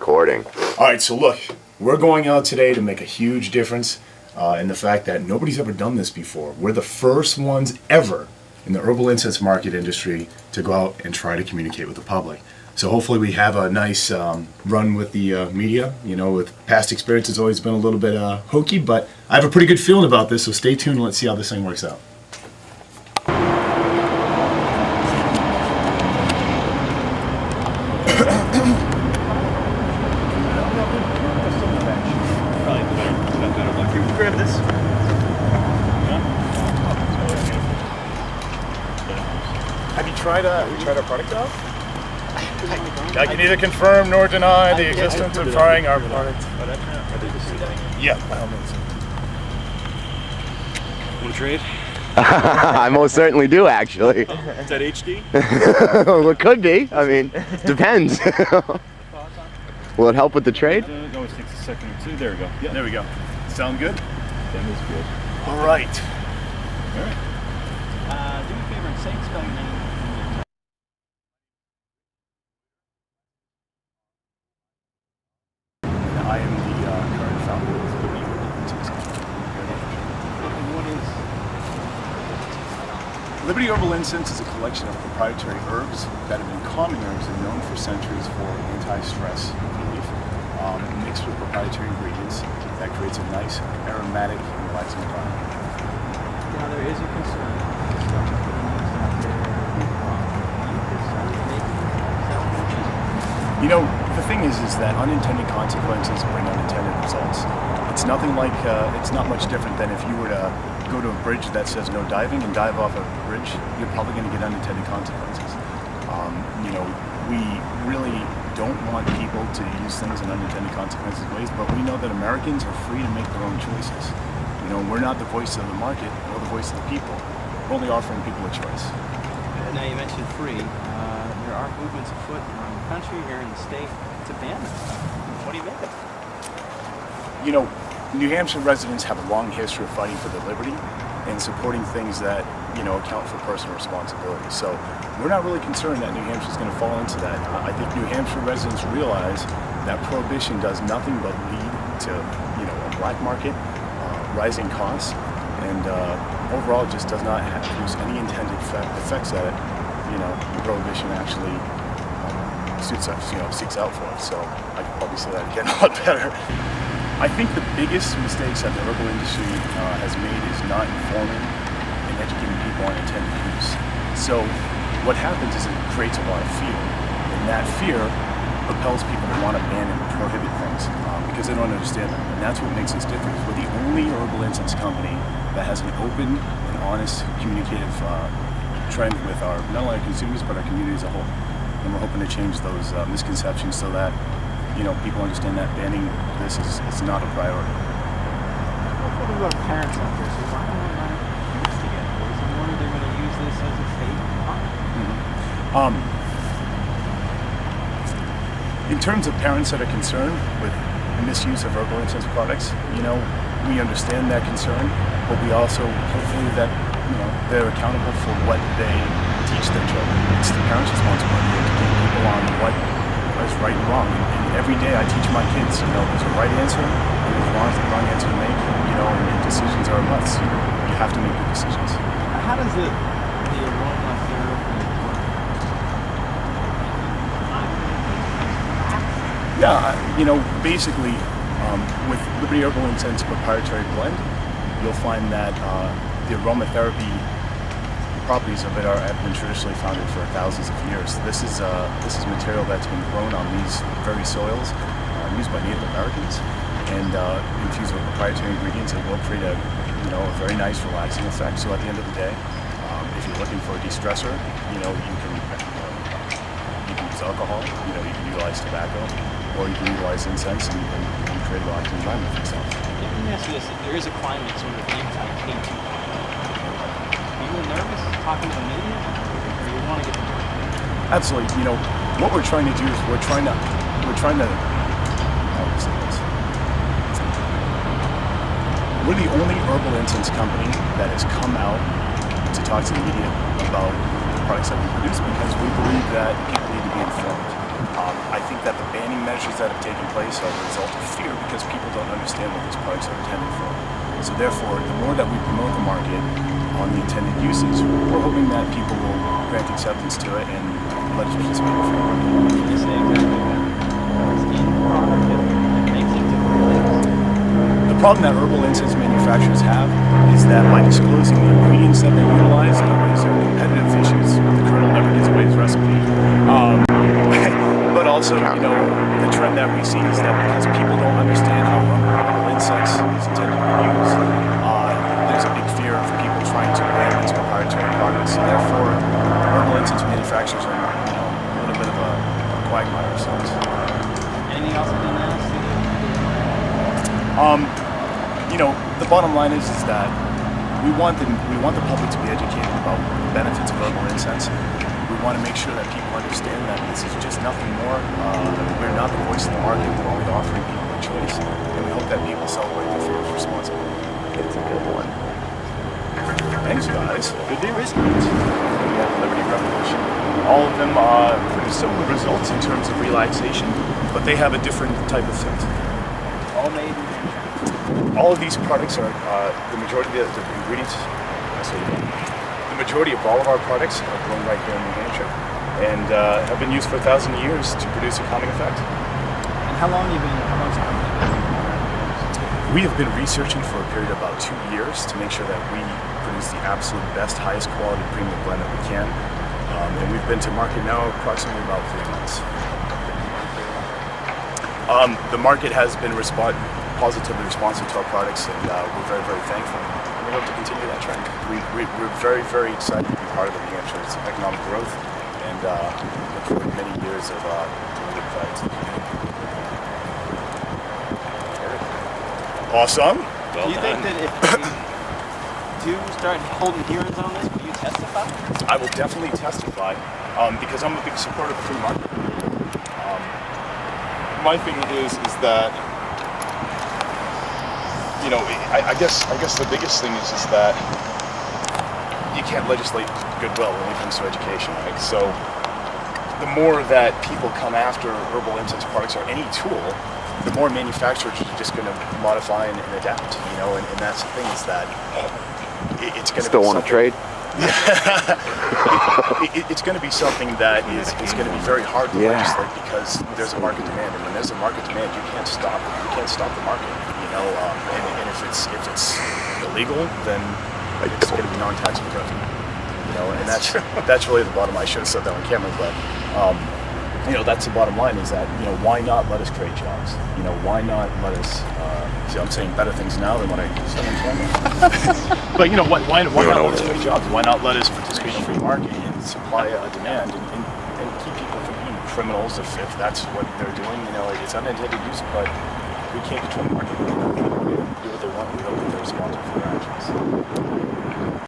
recording. All right, so look, we're going out today to make a huge difference in the fact that nobody's ever done this before. We're the first ones ever in the herbal incense market industry to go out and try to communicate with the public. So hopefully we have a nice run with the media. You know, with past experience, it's always been a little bit hokey, but I have a pretty good feeling about this, so stay tuned and let's see how this thing works out. Grab this. Have you tried our product out? I can neither confirm nor deny the existence of trying our product. Yeah, by all means. Want to trade? I most certainly do, actually. Is that HD? Well, it could be. I mean, depends. Will it help with the trade? It always takes a second or two. There we go. Yeah, there we go. Sound good? That is good. All right. All right. Do me a favor and say and spell your name. I am the current founder of WMUR. And what is Liberty Herbal Incense is a collection of proprietary herbs that have been common herbs and known for centuries for anti-stress relief, mixed with proprietary ingredients that creates a nice, aromatic, and relaxing environment. Now there is a concern. Stuff that putting these out there. Are you concerned that maybe You know, the thing is that unintended consequences bring unintended results. It's nothing like, it's not much different than if you were to go to a bridge that says no diving and dive off a bridge, you're probably going to get unintended consequences. You know, we really don't want people to use things in unintended consequences ways, but we know that Americans are free to make their own choices. You know, we're not the voice of the market, we're the voice of the people. We're only offering people a choice. Now you mentioned free. There are movements afoot around the country, here in the state, to ban this stuff. What do you make of it? You know, New Hampshire residents have a long history of fighting for their liberty and supporting things that, you know, account for personal responsibility. So we're not really concerned that New Hampshire is going to fall into that. I think New Hampshire residents realize that prohibition does nothing but lead to, you know, a black market, rising costs, and overall just does not produce any intended effects that, you know, prohibition actually seeks out for. So I could probably say that again a lot better. I think the biggest mistakes that the herbal industry has made is not informing and educating people on intended use. So what happens is it creates a lot of fear, and that fear propels people to want to ban and prohibit things because they don't understand them. And that's what makes us different. We're the only herbal incense company that has an open and honest communicative trend with our, not only our consumers, but our community as a whole. And we're hoping to change those misconceptions so that, you know, people understand that banning this is not a priority. What about parents out there? So why don't they not use together? Is it more they're going to use this as a fake product? In terms of parents that are concerned with misuse of herbal incense products, you know, we understand that concern, but we also hopefully that, you know, they're accountable for what they teach their children. It's the parents' responsibility to educate people on what is right and wrong. And every day I teach my kids, you know, there's a right answer and there's a wrong answer to make, you know, and decisions are a must. You have to make good decisions. How does the aroma therapy work? Yeah, you know, basically, with Liberty Herbal Incense proprietary blend, you'll find that the aromatherapy properties of it have been traditionally founded for thousands of years. This is material that's been grown on these very soils, used by Native Americans, and infused with proprietary ingredients. It will create a very nice, relaxing effect. So at the end of the day, if you're looking for a de-stressor, you can use alcohol, you can utilize tobacco, or you can utilize incense and create a relaxing environment for yourself. Let me ask you this: there is a climate sort of anti-K2 climate. Are you nervous talking to the media, or you want to get the word out? Absolutely. You know, what we're trying to do is we're trying to how do I say this? We're the only herbal incense company that has come out to talk to the media about the products that we produce because we believe that people need to be informed. I think that the banning measures that have taken place are the result of fear because people don't understand what these products are intended for. So therefore, the more that we promote the market on the intended uses, we're hoping that people will grant acceptance to it and let us participate in the free market. You say exactly that. It's in the product that makes it different. The problem that herbal incense manufacturers have is that by disclosing the ingredients that they utilize, there's competitive issues. The colonel never gives away his recipe. But also, the trend that we see is that because people don't understand how herbal incense is intended to be used, there's a big fear of people trying to ban these proprietary products. So therefore, herbal incense manufacturers are, a little bit of a quagmire of sorts. Anything else within that? The bottom line is that we want the public to be educated about the benefits of herbal incense. We want to make sure that people understand that this is just nothing more. We're not the voice of the market. We're only offering people a choice, and we hope that people celebrate their fears responsibly. It's a good one. Thanks, guys. Good deal. Yeah, Liberty Revolution. All of them produce similar results in terms of relaxation, but they have a different type of scent. All made in All of these products are the majority of the ingredients. The majority of all of our products are grown right here in New Hampshire, and have been used for 1,000 years to produce a calming effect. And how long have you been? We have been researching for a period of about 2 years to make sure that we produce the absolute best, highest quality premium blend that we can. And we've been to market now approximately about 3 months. The market has been positively responsive to our products, and we're very, very thankful. And we hope to continue that trend. We're very, very excited to be part of the New Hampshire's economic growth, and look forward to many years of delivering value to the community. Awesome. Well Do you think that if we do start holding hearings on this, will you testify? I will definitely testify because I'm a big supporter of the free market. My thing is that I guess the biggest thing is that you can't legislate goodwill when it comes to education, right? So the more that people come after herbal incense products or any tool, the more manufacturers are just going to modify and adapt, and that's the thing is that it's going to Still want to trade? It's going to be something that is going to be very hard to legislate because there's a market demand, and when there's a market demand, you can't stop it. You can't stop the market, and if it's illegal, then it's going to be non-taxable revenue, and that's really the bottom line. I should have said that on camera, but that's the bottom line is that why not let us create jobs? Why not let us? I'm saying better things now than when I said on camera. But why not let us create jobs? Why not let us participate in the free market and supply a demand and keep people from being criminals if that's what they're doing? It's unintended use, but we can't control the market. People do what they want. We hope that they're responsible for their actions.